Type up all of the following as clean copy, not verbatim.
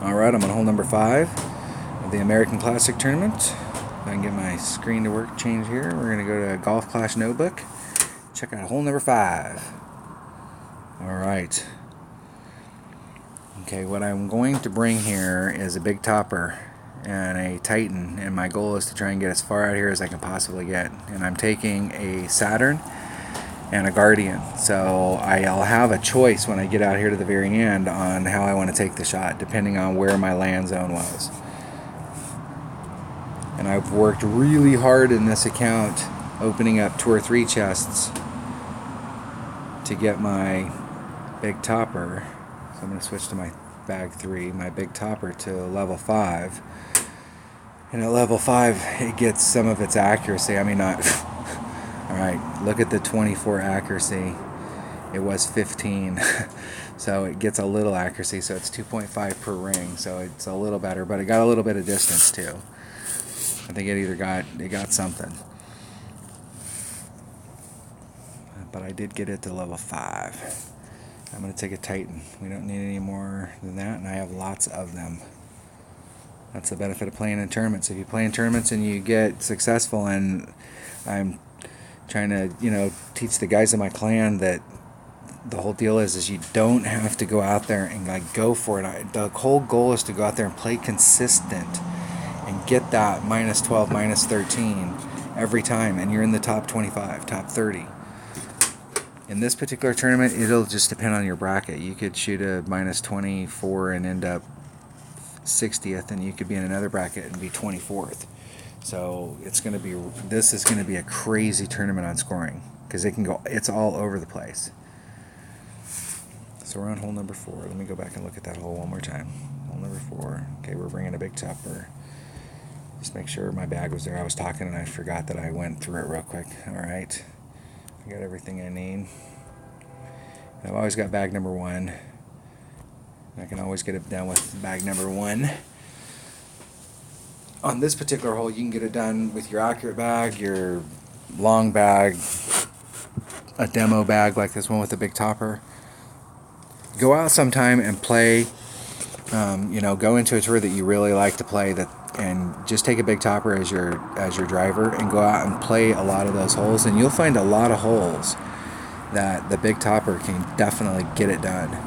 Alright, I'm on hole number 5 of the American Classic Tournament. If I can get my screen to work, change here. We're going to go to Golf Clash Notebook. Check out hole number 5. Alright. Okay, what I'm going to bring here is a big topper and a Titan, and my goal is to try and get as far out here as I can possibly get. And I'm taking a Saturn and a Guardian, so I'll have a choice when I get out here to the very end on how I want to take the shot, depending on where my land zone was. And I've worked really hard in this account, opening up 2 or 3 chests to get my big topper. So I'm going to switch to my bag 3, my big topper, to level 5. And at level 5, it gets some of its accuracy. I mean, not... Alright, look at the 24 accuracy. It was 15. So it gets a little accuracy, so it's 2.5 per ring, so it's a little better, but it got a little bit of distance too. I think it got something. But I did get it to level 5. I'm going to take a Titan. We don't need any more than that, and I have lots of them. That's the benefit of playing in tournaments. If you play in tournaments and you get successful, and I'm trying to, teach the guys in my clan that the whole deal is you don't have to go out there and go for it. The whole goal is to go out there and play consistent and get that -12, -13 every time, and you're in the top 25, top 30. In this particular tournament, it'll just depend on your bracket. You could shoot a -24 and end up 60th, and you could be in another bracket and be 24th. So this is going to be a crazy tournament on scoring, because it's all over the place. So we're on hole number 4. Let me go back and look at that hole one more time. Hole number 4. Okay, we're bringing a big topper. Just make sure my bag was there. I was talking and I forgot that I went through it real quick. Alright, I got everything I need. I've always got bag number 1. I can always get it done with bag number 1. On this particular hole, you can get it done with your accurate bag, your long bag, a demo bag like this one with a big topper. Go out sometime and play, go into a tour that you really like to play, and just take a big topper as your driver and go out and play a lot of those holes, and you'll find a lot of holes that the big topper can definitely get it done.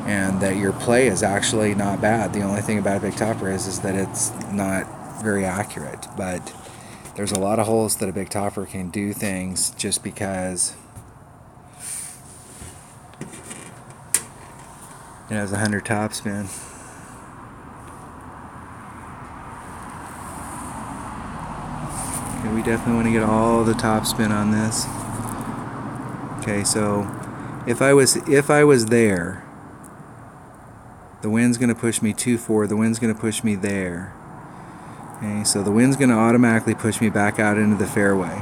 And that your play is actually not bad. The only thing about a big topper is that it's not very accurate. But there's a lot of holes that a big topper can do things just because it has 100 topspin. Okay, we definitely want to get all the topspin on this. Okay, so if I was there, the wind's going to push me 2-4. The wind's going to push me there. Okay, so the wind's going to automatically push me back out into the fairway,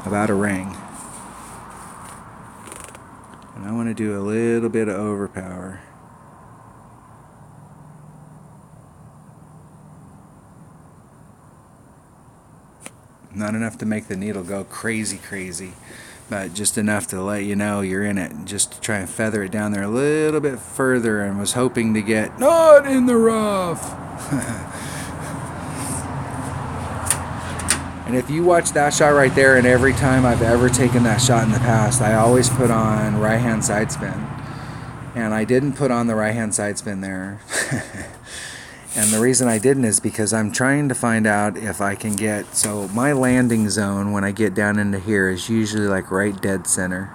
about a ring. And I want to do a little bit of overpower. Not enough to make the needle go crazy, but just enough to let you know you're in it, just to try and feather it down there a little bit further, and was hoping to get not in the rough. And if you watch that shot right there, and every time I've ever taken that shot in the past, I always put on right-hand side spin. And I didn't put on the right-hand side spin there. And the reason I didn't is because I'm trying to find out if I can get... So my landing zone when I get down into here is usually like right dead center.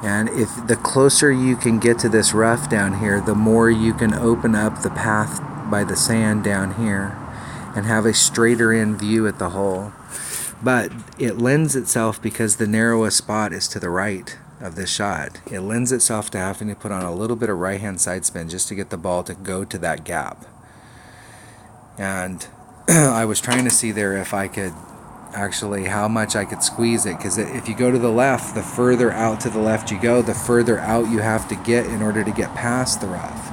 And if the closer you can get to this rough down here, the more you can open up the path by the sand down here and have a straighter in view at the hole. But it lends itself, because the narrowest spot is to the right of this shot, it lends itself to having to put on a little bit of right-hand side spin just to get the ball to go to that gap. And I was trying to see there if I could actually, how much I could squeeze it, because if you go to the left, the further out to the left you go, the further out you have to get in order to get past the rough.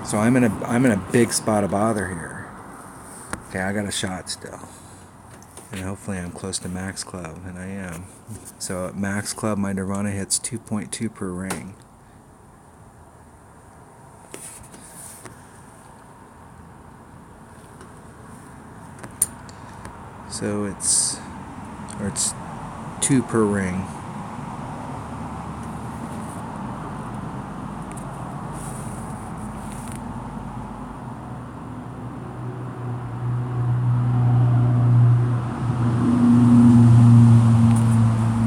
So I'm in a big spot of bother here. Okay, I got a shot still, and hopefully I'm close to max club, and I am. So at max club, my Nirvana hits 2.2 per ring. So it's 2 per ring.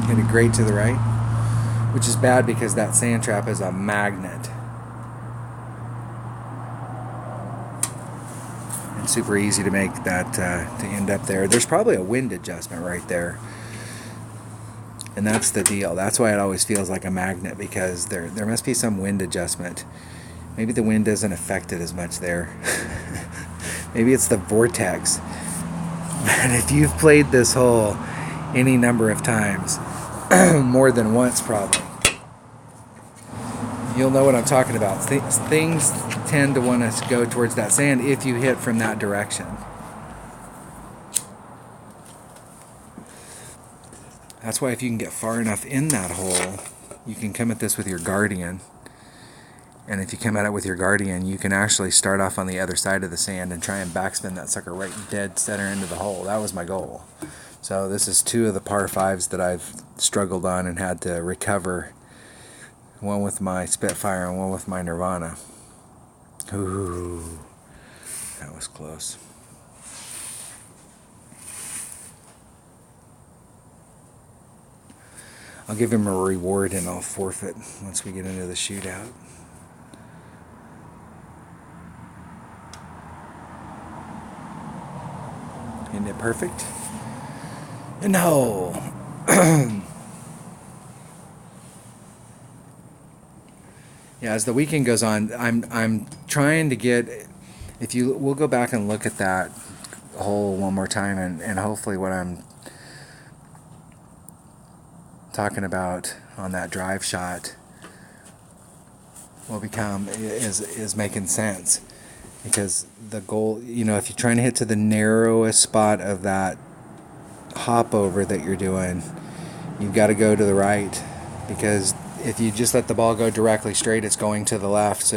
Hit it great to the right, which is bad because that sand trap is a magnet. It's super easy to make that to end up there. There's probably a wind adjustment right there. And that's the deal. That's why it always feels like a magnet, because there must be some wind adjustment. Maybe the wind doesn't affect it as much there. Maybe it's the vortex. And if you've played this hole any number of times, more than once probably, you'll know what I'm talking about. Things tend to want to go towards that sand if you hit from that direction. That's why if you can get far enough in that hole, you can come at this with your Guardian. And if you come at it with your Guardian, you can actually start off on the other side of the sand and try and backspin that sucker right dead center into the hole. That was my goal. So this is 2 of the par 5s that I've struggled on and had to recover. One with my Spitfire and one with my Nirvana. Ooh, that was close. I'll give him a reward and I'll forfeit once we get into the shootout. Isn't it perfect? No. Yeah, as the weekend goes on, I'm trying to get. We'll go back and look at that hole one more time, and hopefully what I'm talking about on that drive shot will become is making sense, because the goal, if you're trying to hit to the narrowest spot of that hop over that you're doing, you've got to go to the right, because if you just let the ball go directly straight, it's going to the left,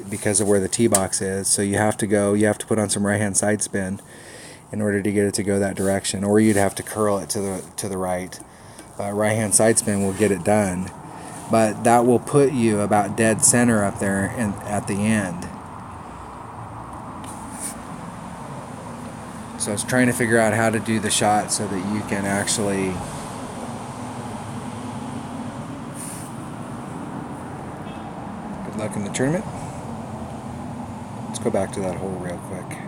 because of where the tee box is. So you have to put on some right hand side spin in order to get it to go that direction, or you'd have to curl it to the right. Right hand side spin will get it done, but that will put you about dead center up there and at the end. So I was trying to figure out how to do the shot so that you can actually good luck in the tournament. Let's go back to that hole real quick.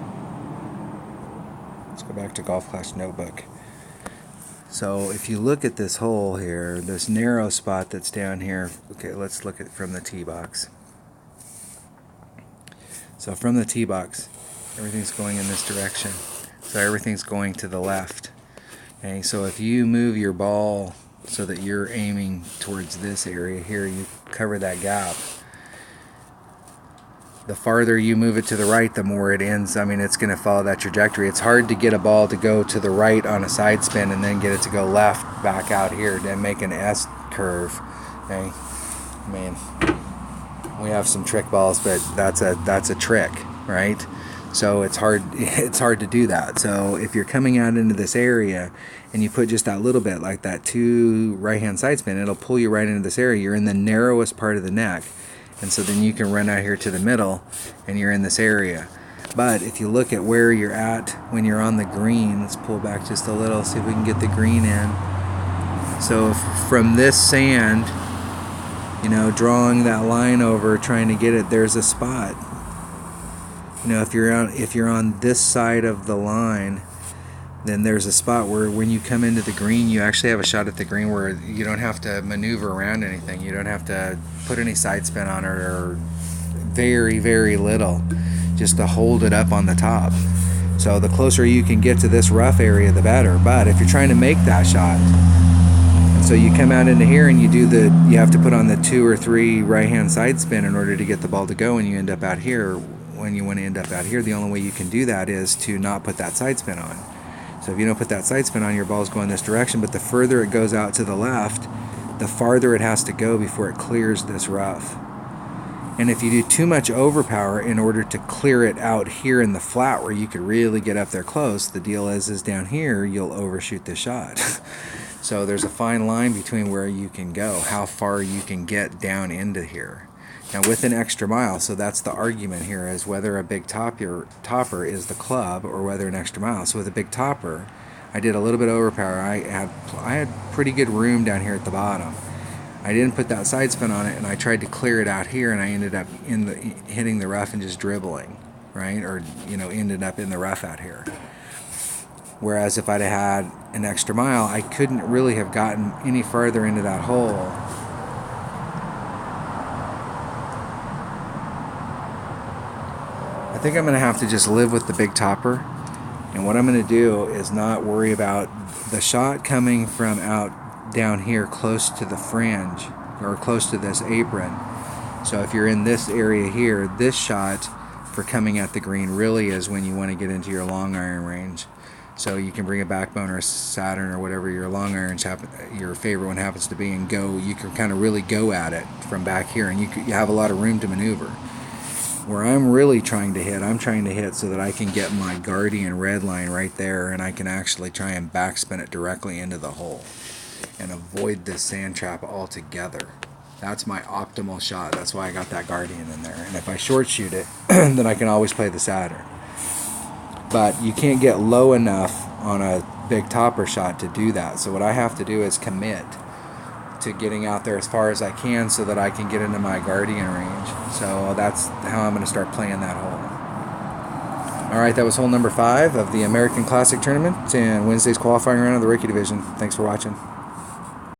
Let's go back to Golf Clash Notebook. So if you look at this hole here, this narrow spot that's down here, okay, let's look at it from the tee box. So from the tee box, everything's going in this direction. So everything's going to the left. Okay, so if you move your ball so that you're aiming towards this area here, you cover that gap. The farther you move it to the right, the more it ends. I mean, it's going to follow that trajectory. It's hard to get a ball to go to the right on a side spin and then get it to go left back out here and make an S curve. Okay, I mean, we have some trick balls, but that's a trick, right? So it's hard to do that. So if you're coming out into this area and you put just that little bit, like that 2 right hand side spin, it'll pull you right into this area. You're in the narrowest part of the neck. And so then you can run out here to the middle and you're in this area. But if you look at where you're at when you're on the green, let's pull back just a little, see if we can get the green in. So from this sand, drawing that line over, trying to get it, there's a spot. If you're on this side of the line, then there's a spot where when you come into the green, you actually have a shot at the green where you don't have to maneuver around anything. You don't have to put any side spin on it, or very, very little, just to hold it up on the top. So the closer you can get to this rough area, the better. But if you're trying to make that shot, and so you come out into here and you have to put on the 2 or 3 right hand side spin in order to get the ball to go, and you end up out here. When you want to end up out here, the only way you can do that is to not put that side spin on. So if you don't put that side spin on, your ball's going this direction, but the further it goes out to the left, the farther it has to go before it clears this rough. And if you do too much overpower in order to clear it out here in the flat where you could really get up there close, the deal is down here you'll overshoot the shot. So there's a fine line between where you can go, how far you can get down into here. Now with an extra mile, so that's the argument here, is whether a big topper is the club or whether an extra mile. So with a big topper, I did a little bit of overpower. I had pretty good room down here at the bottom. I didn't put that side spin on it, and I tried to clear it out here, and I ended up hitting the rough and just dribbling, right? Or ended up in the rough out here. Whereas if I'd have had an extra mile, I couldn't really have gotten any farther into that hole. I think I'm going to have to just live with the big topper. And what I'm going to do is not worry about the shot coming from out down here close to the fringe or close to this apron. So if you're in this area here, this shot for coming at the green really is when you want to get into your long iron range. So you can bring a Backbone or a Saturn or whatever your long irons your favorite one happens to be, and go. You can kind of really go at it from back here, and you have a lot of room to maneuver. Where I'm really trying to hit, I'm trying to hit so that I can get my Guardian red line right there, and I can actually try and backspin it directly into the hole and avoid this sand trap altogether. That's my optimal shot. That's why I got that Guardian in there. And if I short shoot it, then I can always play the Saturn. But you can't get low enough on a big topper shot to do that. So what I have to do is commit to getting out there as far as I can so that I can get into my Guardian range. So that's how I'm going to start playing that hole. All right, that was hole number 5 of the American Classic Tournament and Wednesday's qualifying round of the Rookie Division. Thanks for watching.